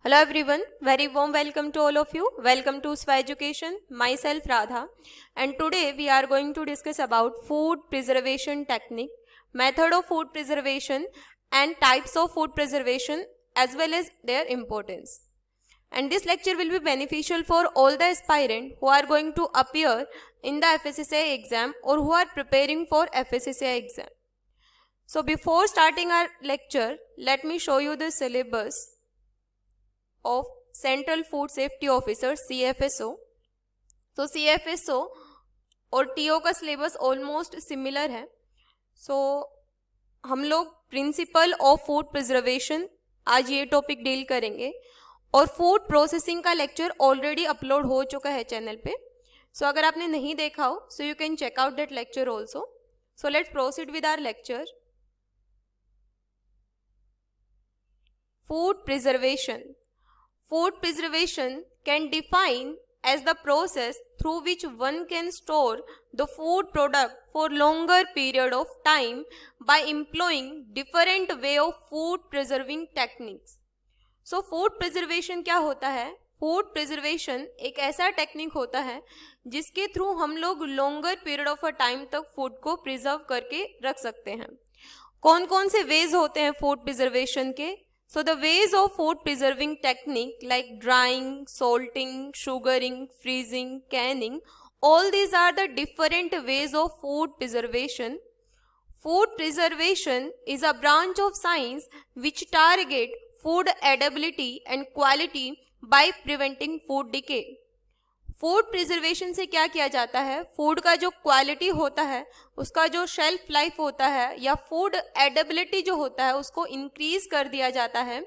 Hello everyone, very warm welcome to all of you. Welcome to SWA Education. Myself Radha, and today we are going to discuss about food preservation technique, method of food preservation and types of food preservation as well as their importance. And this lecture will be beneficial for all the aspirants who are going to appear in the FSSAI exam or who are preparing for FSSAI exam. So before starting our lecture, let me show you the syllabus of central food safety officer CFSO. तो CFSO और TO का syllabus almost similar है. हम लोग principle of food preservation आज ये topic deal करेंगे और फूड प्रोसेसिंग का लेक्चर ऑलरेडी अपलोड हो चुका है चैनल पे. अगर आपने नहीं देखा हो you can check out that lecture also. Let's proceed with our lecture. Food preservation. Food preservation can define as the process through which one can store the food product for longer period of time by employing different way of food preserving techniques. Food preservation क्या होता है? Food preservation एक ऐसा technique होता है जिसके through हम लोग longer period of a time तक फूड को प्रिजर्व करके रख सकते हैं. कौन कौन से वेज होते हैं फूड प्रिजर्वेशन के? So the ways of food preserving technique like drying, salting, sugaring, freezing, canning, all these are the different ways of food preservation. Food preservation is a branch of science which target food edibility and quality by preventing food decay. Food preservation से क्या किया जाता है? Food का जो quality होता है, उसका जो शेल्फ लाइफ होता है या फूड एडेबिलिटी जो होता है उसको इंक्रीज कर दिया जाता है.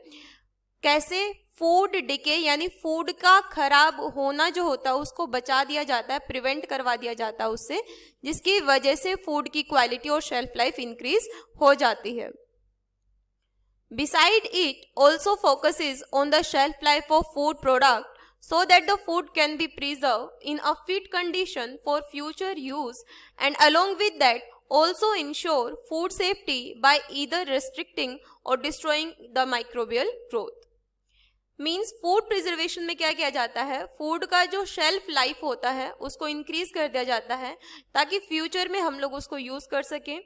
कैसे? फूड डिके यानी फूड का खराब होना जो होता है उसको बचा दिया जाता है, प्रिवेंट करवा दिया जाता है उससे, जिसकी वजह से फूड की क्वालिटी और शेल्फ लाइफ इंक्रीज हो जाती है. Beside it also focuses on the shelf life of food product so that the food can be preserved in a fit condition for future use, and along with that also ensure food safety by either restricting or destroying the microbial growth. Means food preservation में क्या किया जाता है? Food का जो shelf life होता है उसको इंक्रीज कर दिया जाता है ताकि फ्यूचर में हम लोग उसको यूज कर सकें.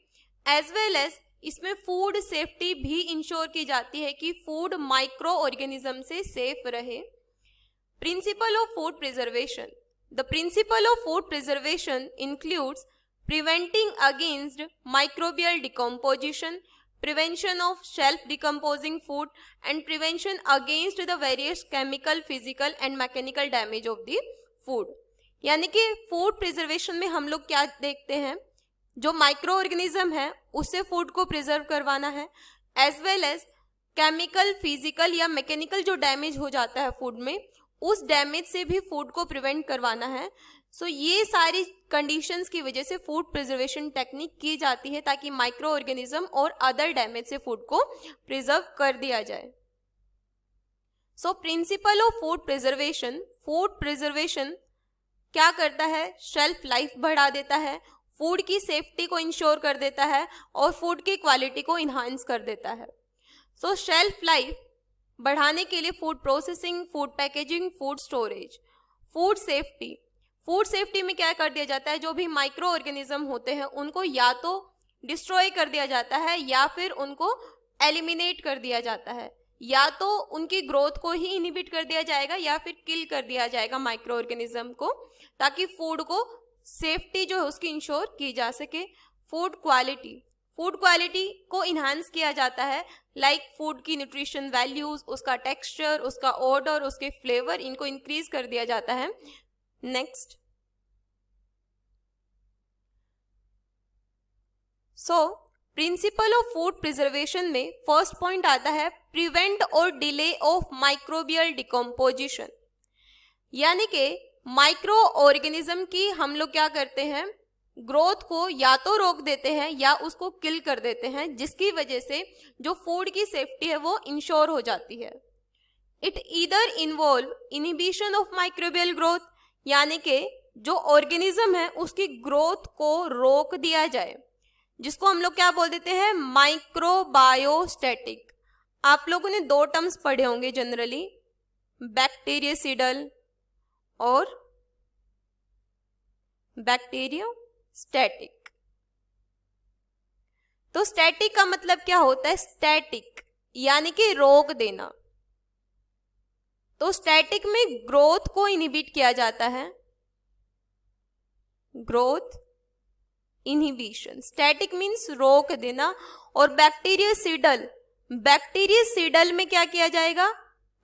एज वेल एज इसमें फूड सेफ्टी भी इंश्योर की जाती है कि फूड माइक्रो ऑर्गेनिज्म से सेफ रहे. Principle of food preservation. The principle of food preservation includes preventing against microbial decomposition, prevention of shelf decomposing food, and prevention against the various chemical, physical and mechanical damage of the food. यानी कि food preservation में हम लोग क्या देखते हैं? जो micro organism है उससे फूड को प्रिजर्व करवाना है, as well as chemical, physical या मैकेनिकल जो डैमेज हो जाता है फूड में, उस डैमेज से भी फूड को प्रिवेंट करवाना है. ये सारी कंडीशंस की वजह से फूड प्रिजर्वेशन टेक्निक की जाती है ताकि माइक्रो ऑर्गेनिज्म और अदर डैमेज से फूड को प्रिजर्व कर दिया जाए. Principle of food preservation. Food preservation क्या करता है? शेल्फ लाइफ बढ़ा देता है, फूड की सेफ्टी को इंश्योर कर देता है और फूड की क्वालिटी को इन्हांस कर देता है. शेल्फ लाइफ बढ़ाने के लिए food processing, food packaging, food storage. Food safety. Food safety में क्या कर दिया जाता है? जो भी माइक्रो ऑर्गेनिज्म होते हैं उनको या तो डिस्ट्रॉय कर दिया जाता है या फिर उनको एलिमिनेट कर दिया जाता है, या तो उनकी ग्रोथ को ही इनहिबिट कर दिया जाएगा या फिर किल कर दिया जाएगा माइक्रो ऑर्गेनिज्म को, ताकि फूड को सेफ्टी जो है उसकी इंश्योर की जा सके. Food quality. फूड क्वालिटी को इन्हांस किया जाता है, लाइक फूड की न्यूट्रिशन वैल्यूज, उसका टेक्सचर, उसका ऑर्डर, उसके फ्लेवर, इनको इंक्रीज कर दिया जाता है. Next. Principle of food preservation में फर्स्ट पॉइंट आता है प्रिवेंट और डिले ऑफ माइक्रोबियल डिकम्पोजिशन. यानी कि माइक्रो ऑर्गेनिज्म की हम लोग क्या करते हैं? ग्रोथ को या तो रोक देते हैं या उसको किल कर देते हैं, जिसकी वजह से जो फूड की सेफ्टी है वो इंश्योर हो जाती है. It either involve inhibition of microbial growth, यानी कि जो ऑर्गेनिज्म है उसकी ग्रोथ को रोक दिया जाए, जिसको हम लोग क्या बोल देते हैं? माइक्रोबायोस्टैटिक. आप लोगों ने दो टर्म्स पढ़े होंगे जनरली, बैक्टीरियसिडल और बैक्टीरियोस्टैटिक। तो स्टैटिक का मतलब क्या होता है? स्टैटिक यानी कि रोक देना। तो स्टैटिक में ग्रोथ को इनहिबिट किया जाता है, ग्रोथ इनहिबिशन। स्टैटिक मीन्स रोक देना। और बैक्टीरियसिडल, बैक्टीरियसिडल में क्या किया जाएगा?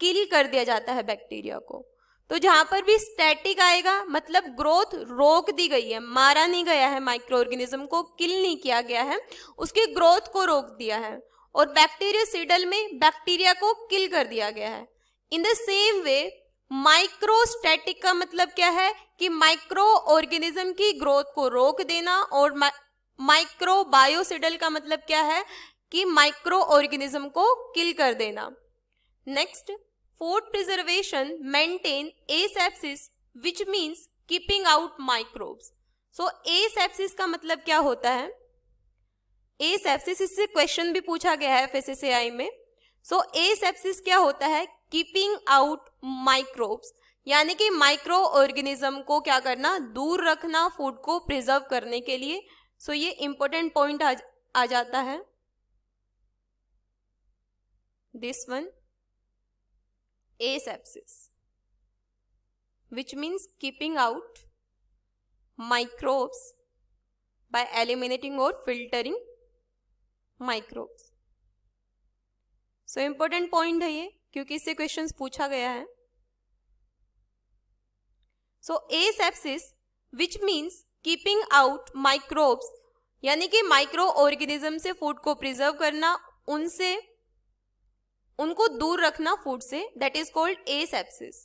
किल कर दिया जाता है बैक्टीरिया को। तो जहां पर भी स्टैटिक आएगा मतलब ग्रोथ रोक दी गई है, मारा नहीं गया है, माइक्रो ऑर्गेनिज्म को किल नहीं किया गया है, उसकी ग्रोथ को रोक दिया है। और बैक्टीरियसिडल में बैक्टीरिया को किल कर दिया गया है। इन द सेम वे माइक्रोस्टैटिक का मतलब क्या है? कि माइक्रो ऑर्गेनिज्म की ग्रोथ को रोक देना। और माइक्रोबायोसिडल का मतलब क्या है? कि माइक्रो ऑर्गेनिज्म को किल कर देना। Next, food preservation maintain asepsis which means keeping out microbes. So asepsis का मतलब क्या होता है? एसेप्सिस, इससे क्वेश्चन भी पूछा गया है FSSAI में। सो एसेप्सिस क्या होता है? कीपिंग आउट माइक्रोब्स, यानी कि माइक्रो ऑर्गेनिज्म को क्या करना? दूर रखना फूड को प्रिजर्व करने के लिए। सो ये इंपॉर्टेंट पॉइंट आ जाता है, this one, asepsis which means keeping out microbes by eliminating or filtering microbes. So important point है ये, क्योंकि इससे क्वेश्चंस पूछा गया है। So asepsis which means keeping out microbes, यानी कि माइक्रो ऑर्गेनिज्म से फूड को प्रिजर्व करना, उनको दूर रखना फूड से, that is called asepsis.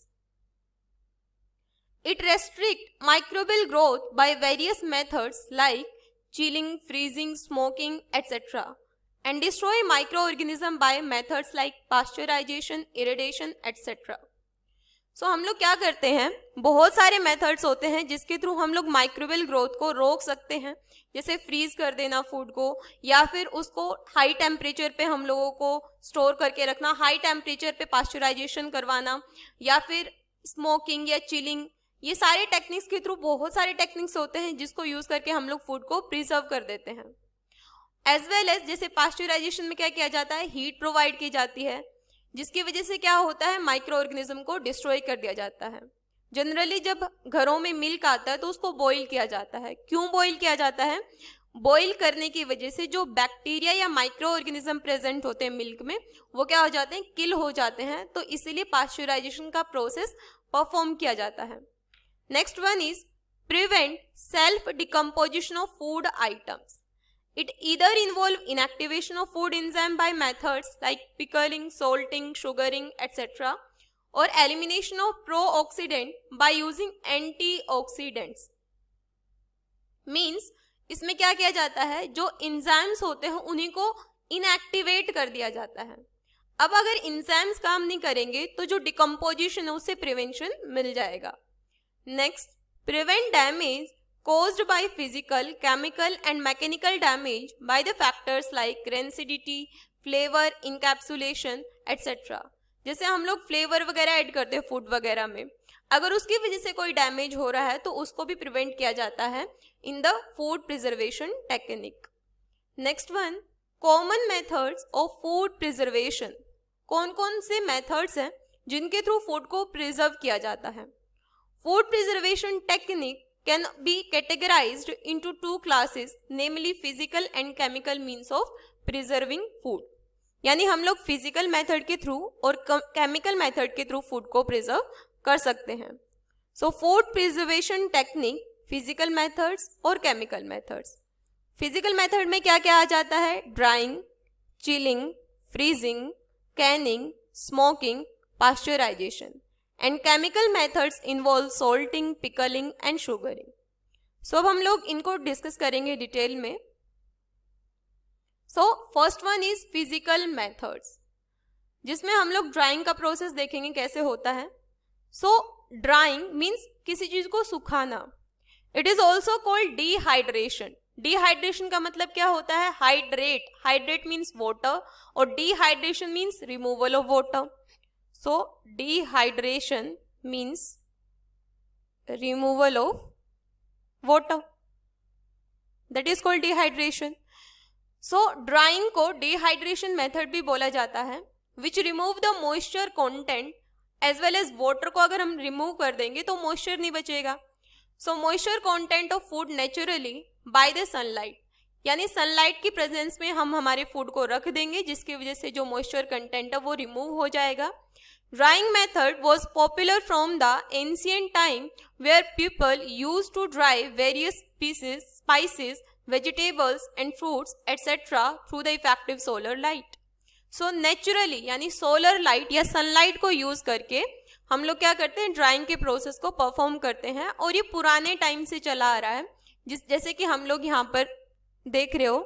It restrict microbial growth by various methods like chilling, freezing, smoking etcetera, and destroy micro organism by methods like pasteurization, irradiation etcetera. So हम लोग क्या करते हैं? बहुत सारे मेथड्स होते हैं जिसके थ्रू हम लोग माइक्रोबियल ग्रोथ को रोक सकते हैं, जैसे फ्रीज कर देना फूड को, या फिर उसको हाई टेम्परेचर पे हम लोगों को स्टोर करके रखना, हाई टेम्परेचर पे पास्चराइजेशन करवाना, या फिर स्मोकिंग या चिलिंग। ये सारे टेक्निक्स के थ्रू, बहुत सारे टेक्निक्स होते हैं जिसको यूज करके हम लोग फूड को प्रिजर्व कर देते हैं। एज वेल एज जैसे पास्चराइजेशन में क्या किया जाता है? हीट प्रोवाइड की जाती है, जिसकी वजह से क्या होता है? माइक्रो ऑर्गेनिज्म को डिस्ट्रॉय कर दिया जाता है। जनरली जब घरों में मिल्क आता है तो उसको बॉईल किया जाता है। क्यों बॉईल किया जाता है? बॉईल करने की वजह से जो बैक्टीरिया या माइक्रो ऑर्गेनिज्म प्रेजेंट होते हैं मिल्क में, वो क्या हो जाते हैं? किल हो जाते हैं। तो इसीलिए पास्चराइजेशन का प्रोसेस परफॉर्म किया जाता है। Next one is prevent self decomposition of food items. It either involve inactivation of food enzyme by methods like pickling, salting, sugaring, etc. or elimination of pro-oxidant by using antioxidants. Means इसमें क्या किया जाता है? जो enzymes होते हैं उन्हीं को inactivate कर दिया जाता है। अब अगर enzymes काम नहीं करेंगे तो जो decomposition है उससे prevention मिल जाएगा। Next, prevent damage caused by physical, chemical and mechanical damage by the factors like rancidity, flavor, encapsulation, etc. जैसे हम लोग फ्लेवर वगैरह ऐड करते हैं फूड वगैरह में, अगर उसकी वजह से कोई डैमेज हो रहा है तो उसको भी प्रिवेंट किया जाता है in the food preservation technique. Next one, common methods of food preservation. कौन कौन से मेथड्स हैं जिनके थ्रू फूड को प्रिजर्व किया जाता है? Food preservation technique can be categorized into two classes, namely physical and chemical means of preserving food. यानी हम लोग फिजिकल मेथड के थ्रू और केमिकल मेथड के थ्रू फूड को प्रिजर्व कर सकते हैं। So food preservation technique, physical methods और केमिकल मेथड्स। फिजिकल मेथड में क्या क्या आ जाता है? Drying, chilling, freezing, canning, smoking, pasteurization. And chemical methods involve salting, pickling and sugaring. So अब हम लोग इनको डिस्कस करेंगे डिटेल में। So first one is physical methods, जिसमें हम लोग ड्राइंग का प्रोसेस देखेंगे कैसे होता है। सो ड्राइंग मीन्स किसी चीज को सुखाना। It is also called dehydration. Dehydration का मतलब क्या होता है? हाइड्रेट। हाइड्रेट मीन्स वाटर और dehydration means removal of water. So dehydration means removal of water, that is called dehydration. So drying को dehydration method भी बोला जाता है, which remove the moisture content as well as water को अगर हम remove कर देंगे तो moisture नहीं बचेगा. So moisture content of food naturally by the sunlight, यानी सनलाइट की प्रेजेंस में हम हमारे फूड को रख देंगे जिसकी वजह से जो मॉइस्चर कंटेंट है वो रिमूव हो जाएगा. Drying method was popular from the ancient time where people use to dry various species spices vegetables and fruits etcetera through the effective solar light. So naturally यानी सोलर लाइट या sunlight को use करके हम लोग क्या करते हैं, drawing के प्रोसेस को परफॉर्म करते हैं. और ये पुराने टाइम से चला आ रहा है. जैसे कि हम लोग यहाँ पर देख रहे हो,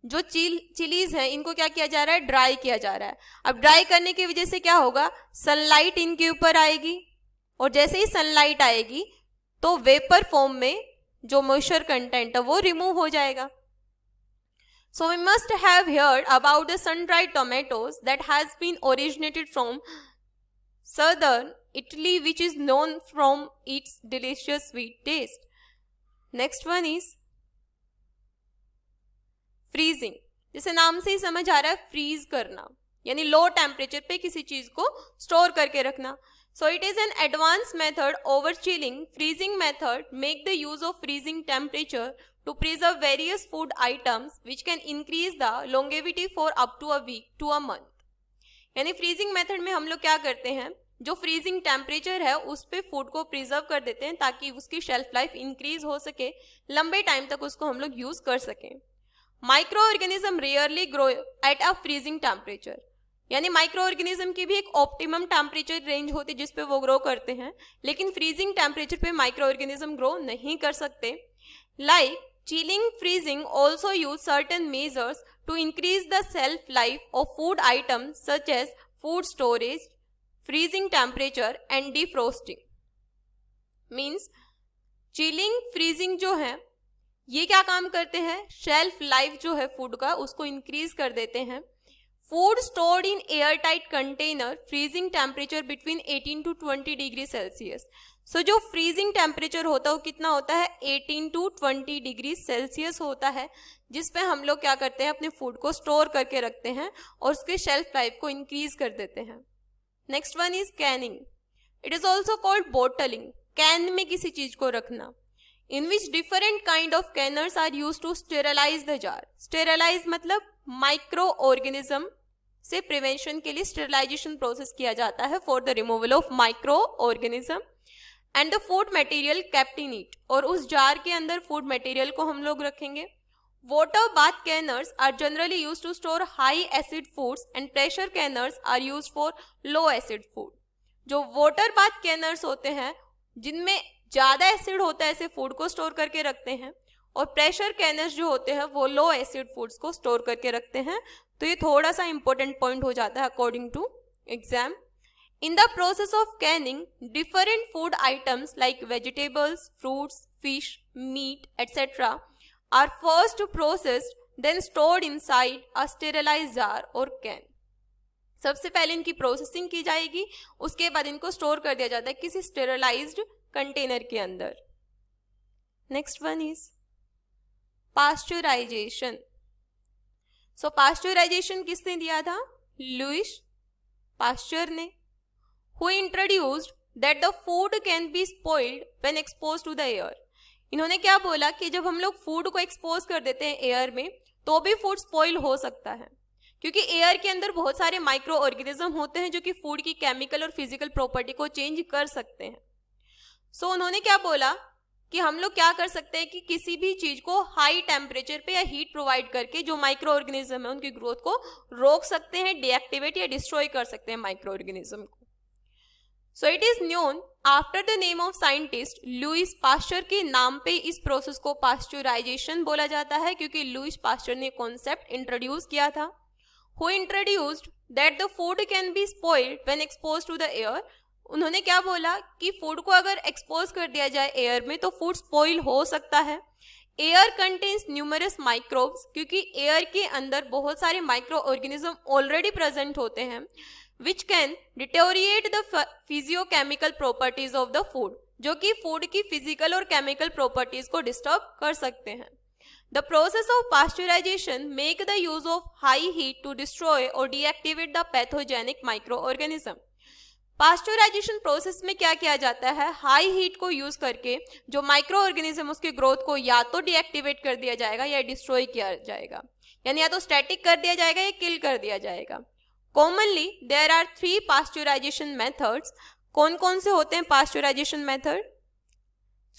जो चिलीज है इनको क्या किया जा रहा है, ड्राई किया जा रहा है. अब ड्राई करने की वजह से क्या होगा, सनलाइट इनके ऊपर आएगी और जैसे ही सनलाइट आएगी तो वेपर फॉर्म में जो मॉइस्चर कंटेंट है वो रिमूव हो जाएगा. So we must have heard about the sun dried tomatoes that has been originated from southern Italy, which is known from its delicious sweet taste. Next one is freezing. जैसे नाम से ही समझ आ रहा है, फ्रीज करना यानी लो टेम्परेचर पे किसी चीज को स्टोर करके रखना. So it is an advanced method over chilling. Freezing method make the use of freezing temperature to preserve various food items which can increase the longevity for up to a week to a month. यानी freezing method में हम लोग क्या करते हैं, जो freezing temperature है उस पे फूड को प्रिजर्व कर देते हैं ताकि उसकी शेल्फ लाइफ इंक्रीज हो सके, लंबे टाइम तक उसको हम लोग यूज कर सकें. Micro organism rarely grow at a freezing temperature, यानी माइक्रो ऑर्गेनिज्म की भी एक ऑप्टिमम टेम्परेचर रेंज होती है जिसपे वो ग्रो करते हैं, लेकिन फ्रीजिंग टेम्परेचर पे माइक्रो ऑर्गेनिज्म ग्रो नहीं कर सकते. Like chilling, freezing also use certain measures to increase the shelf life of food items such as food storage, freezing temperature and defrosting. Means chilling, freezing जो है ये क्या काम करते हैं, शेल्फ लाइफ जो है फूड का उसको इंक्रीज कर देते हैं. Food stored in air tight container, freezing temperature between 18 to 20 degree Celsius. So जो फ्रीजिंग टेम्परेचर होता है वो कितना होता है, 18 to 20 डिग्री सेल्सियस होता है, जिसपे हम लोग क्या करते हैं, अपने फूड को स्टोर करके रखते हैं और उसके शेल्फ लाइफ को इंक्रीज कर देते हैं. Next one is canning. It is also called bottling. Can में किसी चीज को रखना, in which different kind of canners are use to sterilize the jar. Sterilize मतलब माइक्रो ऑर्गेनिज्म से प्रिवेंशन के लिए स्टेरलाइजेशन प्रोसेस किया जाता है for the removal of micro organism. And the food material kept in it, और उस जार के अंदर फूड मटेरियल को हम लोग रखेंगे. Water bath canners are generally use to store high acid foods and pressure canners are use for low acid food. जो water bath canners होते हैं जिनमें ज्यादा एसिड होता है ऐसे फूड को स्टोर करके रखते हैं, और प्रेशर कैनर्स जो होते हैं वो लो एसिड फूड्स को स्टोर करके रखते हैं. तो ये थोड़ा सा इंपॉर्टेंट पॉइंट हो जाता है according to exam. In the process of canning, different food items like vegetables, fruits, fish, meat, etc. are first processed, then stored inside a sterilized jar or can. सबसे पहले इनकी प्रोसेसिंग की जाएगी, उसके बाद इनको स्टोर कर दिया जाता है किसी स्टेरलाइज्ड कंटेनर के अंदर. Next one is pasteurization. So pasteurization किसने दिया था, लुइस पास्चर ने, who introduced that the food can be spoiled when exposed to the air. इन्होंने क्या बोला कि जब हम लोग फूड को एक्सपोज कर देते हैं एयर में तो भी फूड स्पॉइल हो सकता है, क्योंकि एयर के अंदर बहुत सारे माइक्रो ऑर्गेनिज्म होते हैं जो कि फूड की केमिकल और फिजिकल प्रॉपर्टी को चेंज कर सकते हैं. सो उन्होंने क्या बोला कि हम लोग क्या कर सकते हैं कि किसी भी चीज को हाई टेम्परेचर पे या हीट प्रोवाइड करके जो माइक्रो ऑर्गेनिज्म है उनकी ग्रोथ को रोक सकते हैं, डीएक्टिवेट या डिस्ट्रॉय कर सकते हैं माइक्रो ऑर्गेनिज्म को. So it is known after the name of scientist Louis Pasteur के नाम पे इस प्रोसेस को पास्चराइजेशन बोला जाता है, क्योंकि लुइस पास्चर ने कॉन्सेप्ट इंट्रोड्यूस किया था. Who introduced that the food can be spoiled when exposed to the air. उन्होंने क्या बोला कि फूड को अगर एक्सपोज कर दिया जाए एयर में तो फूड स्पॉइल हो सकता है. एयर कंटेन्स न्यूमरस माइक्रोब्स, क्योंकि एयर के अंदर बहुत सारे माइक्रो ऑर्गेनिज्म ऑलरेडी प्रेजेंट होते हैं which can deteriorate the physiochemical properties of the food, जो कि फूड की फिजिकल और केमिकल प्रॉपर्टीज को डिस्टर्ब कर सकते हैं। The process of pasteurization make the use of high heat to destroy or deactivate the pathogenic microorganism. Pasteurisation process में क्या किया जाता है, हाई हीट को यूज करके जो माइक्रो ऑर्गेनिज्म उसके ग्रोथ को या तो डीएक्टिवेट कर दिया जाएगा या डिस्ट्रॉय किया जाएगा, यानी या तो स्टैटिक कर दिया जाएगा या किल कर दिया जाएगा। Commonly there are 3 pasteurization methods. कौन कौन से होते हैं पास्चुराइजेशन मेथड?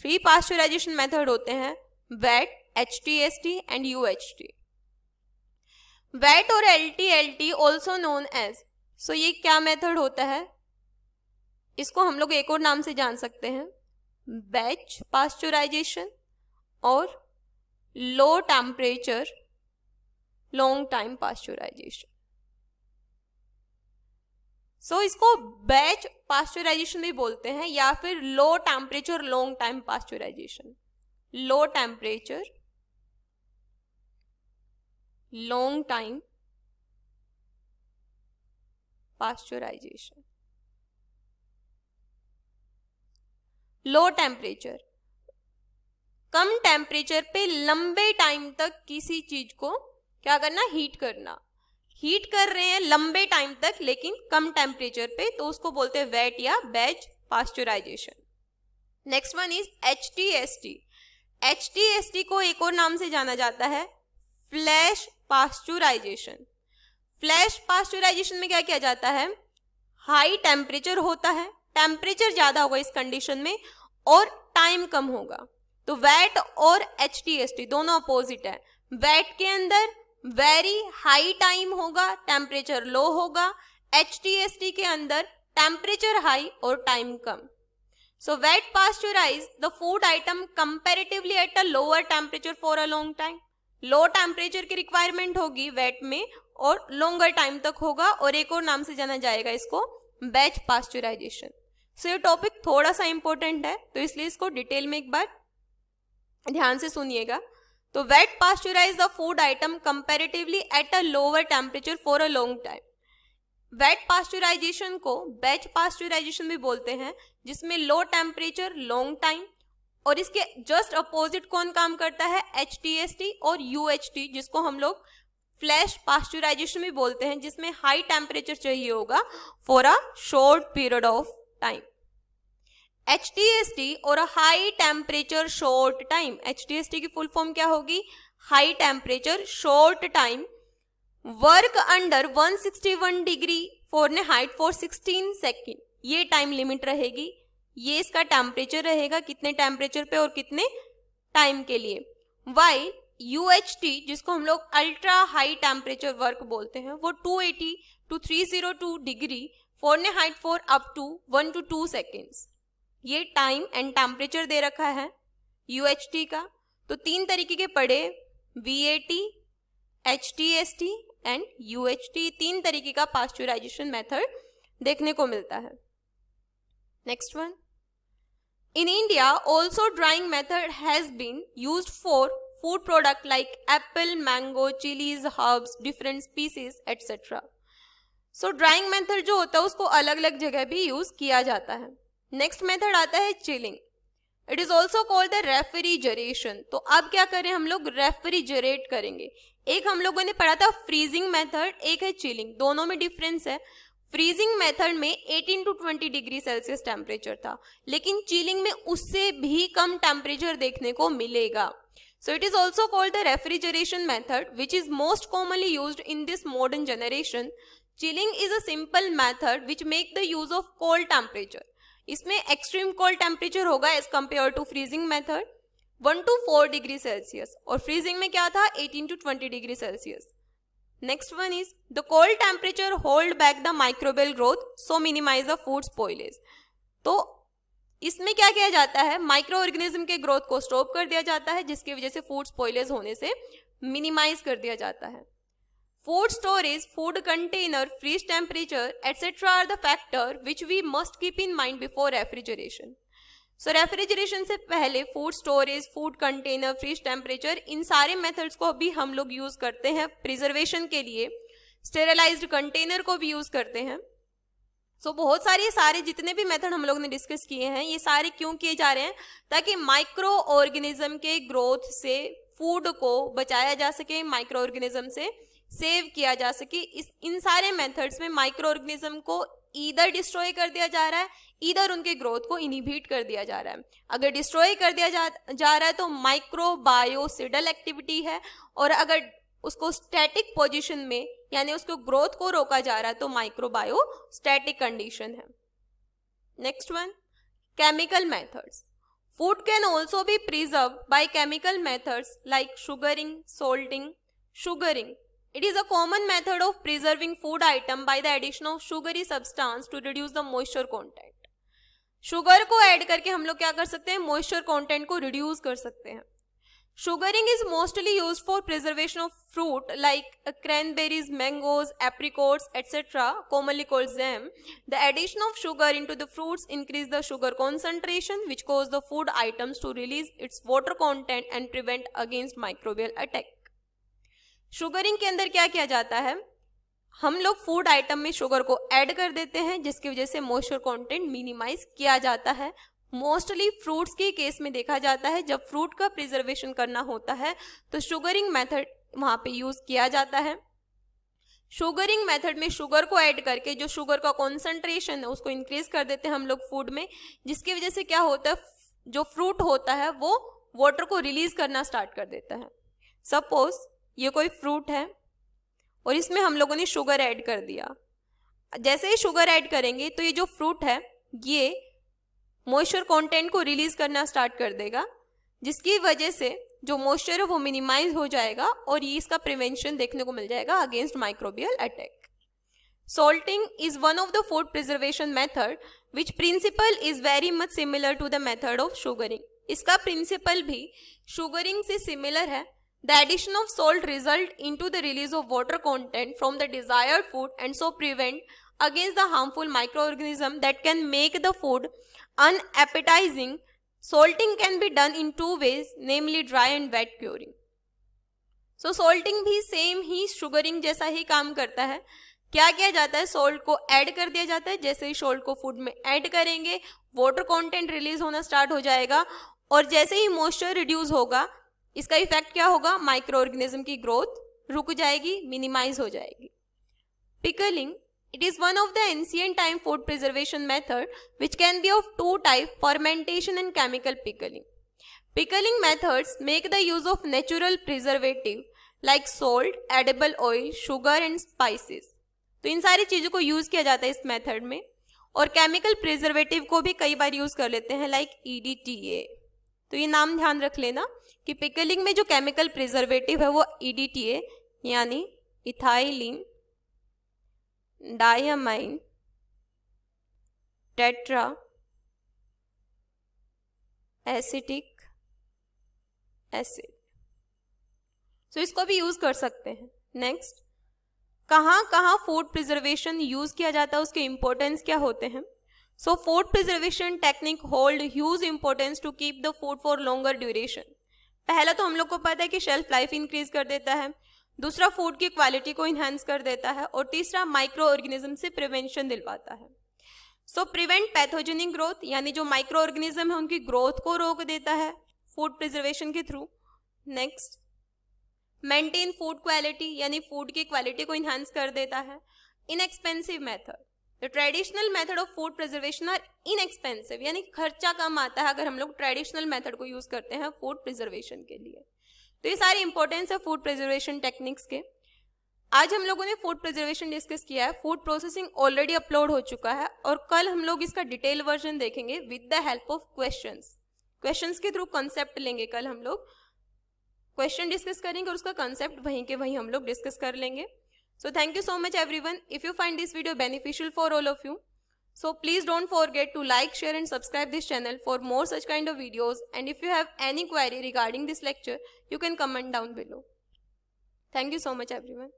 3 पास्चुराइजेशन मेथड होते हैं, vat, HTST and UHT. Vat और LTLT also known as, so ये क्या मेथड होता है? इसको हम लोग एक और नाम से जान सकते हैं, बैच पास्चुराइजेशन और low temperature long time pasteurization. So इसको बैच पास्चुराइजेशन भी बोलते हैं या फिर low temperature long time pasteurization. Low temperature long time pasteurization. Low temperature, कम टेम्परेचर पे लंबे टाइम तक किसी चीज को क्या करना, हीट करना। हीट कर रहे हैं लंबे टाइम तक लेकिन कम टेम्परेचर पे, तो उसको बोलते हैं वेट या batch pasteurisation. Next one is HTST। HTST को एक और नाम से जाना जाता है फ्लैश पास्चुराइजेशन। फ्लैश पास्चुराइजेशन में क्या किया जाता है, हाई टेम्परेचर होता है, टेम्परेचर ज्यादा होगा इस कंडीशन में और टाइम कम होगा। तो वेट और HTST दोनों अपोजिट है। वेट के अंदर वेरी हाई टाइम होगा, टेम्परेचर लो होगा। HTST के अंदर टेम्परेचर हाई और time come. So wet pasteurize the food item comparatively at a lower temperature for a long time. Low temperature की रिक्वायरमेंट होगी वेट में और लॉन्गर टाइम तक होगा, और एक और नाम से जाना जाएगा इसको बैच पास्चुराइजेशन। सो ये टॉपिक थोड़ा सा इंपॉर्टेंट है तो इसलिए इसको डिटेल में एक बार ध्यान से सुनिएगा। तो wet pasteurize the food item comparatively at a lower temperature for a long time. Wet pasteurization को बैच पास्चुराइजेशन भी बोलते हैं, जिसमें लो टेम्परेचर लॉन्ग टाइम, और इसके जस्ट अपोजिट कौन काम करता है, HTST और UHT, जिसको हम लोग फ्लैश पास्चुराइजेशन भी बोलते हैं, जिसमें हाई टेम्परेचर चाहिए होगा for a short period of time. HTST और high temperature short time, HTST की फुल फॉर्म क्या होगी, high temperature short time, work under 161 degree Fahrenheit for 16 second. ये टाइम लिमिट रहेगी, ये इसका टेम्परेचर रहेगा, कितने टेम्परेचर पे और कितने टाइम के लिए। वाइल UHT, जिसको हम लोग अल्ट्रा हाई टेम्परेचर वर्क बोलते हैं, वो 280 to 302 degree Fahrenheit for up to 1 to 2 seconds. ये टाइम एंड टेम्परेचर दे रखा है UHT का। तो 3 तरीके के पड़े, VAT, HTST एंड UHT, 3 तरीके का पास्चुराइजेशन मेथड देखने को मिलता है। Next one, in India also drying method has been used for food product like apple, mango, chilies, herbs, different species etcetera. So drying method जो होता है उसको अलग अलग जगह भी यूज किया जाता है। नेक्स्ट मेथड आता है chilling. It is also called the refrigeration. तो अब क्या करें हम लोग, रेफ्रिजरेट करेंगे। एक हम लोगों ने पढ़ा था फ्रीजिंग मेथड, एक है चिलिंग, दोनों में डिफरेंस है। फ्रीजिंग मेथड में 18 to 20 डिग्री सेल्सियस टेम्परेचर था, लेकिन चिलिंग में उससे भी कम टेम्परेचर देखने को मिलेगा। So it is also called the refrigeration method which is most commonly used in this modern generation. Chilling is a simple method which make the use of cold temperature. इसमें extreme cold temperature होगा as compare to freezing method 1 to 4 degree Celsius, और freezing में क्या था 18 to 20 degree Celsius. Next one is the cold temperature hold back the microbial growth so minimise the food spoilage. तो इसमें क्या किया जाता है, माइक्रो ऑर्गेनिज्म के ग्रोथ को स्टॉप कर दिया जाता है, जिसकी वजह से फूड स्पॉइलेज होने से मिनिमाइज कर दिया जाता है। Food storage, food container, freeze temperature etcetera are the factor which we must keep in mind before refrigeration. So refrigeration से पहले food storage, food container, freeze temperature, इन सारे मेथड्स को भी हम लोग यूज करते हैं प्रिजर्वेशन के लिए। स्टेरलाइज्ड कंटेनर को भी यूज करते हैं। सो बहुत सारे जितने भी मेथड हम लोग ने डिस्कस किए हैं, ये सारे क्यों किए जा रहे हैं? ताकि माइक्रो ऑर्गेनिज्म के ग्रोथ से फूड को बचाया जा सके, माइक्रो ऑर्गेनिज्म से सेव किया जा सके। इन सारे मेथड्स में माइक्रो ऑर्गेनिज्म को ईदर डिस्ट्रॉय कर दिया जा रहा है, ईदर उनके ग्रोथ को इनहिबिट कर दिया जा रहा है। अगर डिस्ट्रॉय कर दिया जा रहा है तो माइक्रोबायोसिडल एक्टिविटी है, और अगर उसको स्टैटिक पोजीशन में यानी उसको ग्रोथ को रोका जा रहा है तो माइक्रोबायोस्टैटिक कंडीशन है। Next one, chemical methods. Food can also be preserve by chemical methods like sugaring, salting. Sugaring, it is a common method of preserving food item by the addition of sugary substance to reduce the moisture content. Sugar को add करके हम लोग क्या कर सकते हैं? Moisture content को reduce कर सकते हैं। Sugaring is mostly used for preservation of fruit like cranberries, mangoes, apricots, etc., commonly called jam. The addition of sugar into the fruits increase the sugar concentration, which cause the food items to release its water content and prevent against microbial attack. Sugaring के अंदर क्या किया जाता है? हम लोग food item में sugar को ऐड कर देते हैं, जिसकी वजह से मॉइस्चर कंटेंट मिनिमाइज किया जाता है। मोस्टली फ्रूट्स के केस में देखा जाता है, जब फ्रूट का प्रिजर्वेशन करना होता है तो शुगरिंग मेथड वहां पे यूज किया जाता है। शुगरिंग मेथड में शुगर को ऐड करके जो शुगर का कॉन्सेंट्रेशन है उसको इंक्रीज कर देते हैं हम लोग फूड में, जिसकी वजह से क्या होता है? जो फ्रूट होता है वो वाटर को रिलीज करना स्टार्ट कर देता है। सपोज ये कोई फ्रूट है और इसमें हम लोगों ने शुगर ऐड कर दिया। जैसे ही शुगर ऐड करेंगे तो ये जो फ्रूट है ये मॉइस्चर कंटेंट को रिलीज करना स्टार्ट कर देगा, जिसकी वजह से जो मॉइस्चर है वो मिनिमाइज हो जाएगा और ये इसका प्रिवेंशन देखने को मिल जाएगा against microbial attack. Salting is one of the food preservation method which principle is very much similar to the method of sugaring. इसका प्रिंसिपल भी शुगरिंग से सिमिलर है। The addition of salt result into the release of water content from the desired food and so prevent against the harmful microorganism that can make the food unappetizing. Salting can be done in two ways, namely dry and wet curing. So salting भी same ही sugaring जैसा ही काम करता है। क्या किया जाता है? Salt को ऐड कर दिया जाता है। जैसे ही सॉल्ट को फूड में ऐड करेंगे वाटर कंटेंट रिलीज होना स्टार्ट हो जाएगा, और जैसे ही मॉइस्चर रिड्यूस होगा इसका इफेक्ट क्या होगा? माइक्रो ऑर्गेनिज्म की ग्रोथ रुक जाएगी, मिनिमाइज हो जाएगी। Pickling, it is one of the ancient time food preservation method which can be of two types, fermentation and chemical pickling. Pickling methods make the use of natural preservative like salt, edible oil, sugar and spices. तो इन सारी चीजों को use किया जाता है इस method में, और केमिकल प्रिजर्वेटिव को भी कई बार यूज कर लेते हैं लाइक EDTA। तो ये नाम ध्यान रख लेना कि पिकलिंग में जो केमिकल प्रिजर्वेटिव है वो EDTA यानी ethylene diamine tetra acetic acid, so इसको भी यूज कर सकते हैं। नेक्स्ट, कहाँ कहाँ फूड प्रिजर्वेशन यूज किया जाता है, उसके इंपॉर्टेंस क्या होते हैं? So food preservation technique hold huge importance to keep the food for longer duration. पहला तो हम लोग को पता है कि शेल्फ लाइफ इंक्रीज कर देता है, दूसरा फूड की क्वालिटी को इन्हांस कर देता है, और तीसरा माइक्रो ऑर्गेनिज्म से प्रिवेंशन दिलवाता है। सो प्रिवेंट पैथोजेनिक ग्रोथ, यानी जो माइक्रो ऑर्गेनिज्म है उनकी ग्रोथ को रोक देता है फूड प्रिजर्वेशन के through. Next, maintain food quality, यानी फूड की क्वालिटी को इन्हांस कर देता है। Inexpensive method, the traditional method of food preservation are inexpensive, यानी खर्चा कम आता है अगर हम लोग ट्रेडिशनल मेथड को यूज करते हैं फूड प्रिजर्वेशन के लिए। तो ये सारी इंपॉर्टेंस है फूड प्रिजर्वेशन टेक्निक्स के। आज हम लोगों ने फूड प्रिजर्वेशन डिस्कस किया है, फूड प्रोसेसिंग ऑलरेडी अपलोड हो चुका है, और कल हम लोग इसका डिटेल वर्जन देखेंगे with the help of questions के थ्रू कंसेप्ट लेंगे। कल हम लोग क्वेश्चन डिस्कस करेंगे और उसका कंसेप्ट वहीं के वहीं हम लोग डिस्कस कर लेंगे। So thank you so much everyone. If you find this video beneficial for all of you, so please don't forget to like, share and subscribe this channel for more such kind of videos. And if you have any query regarding this lecture, you can comment down below. Thank you so much everyone.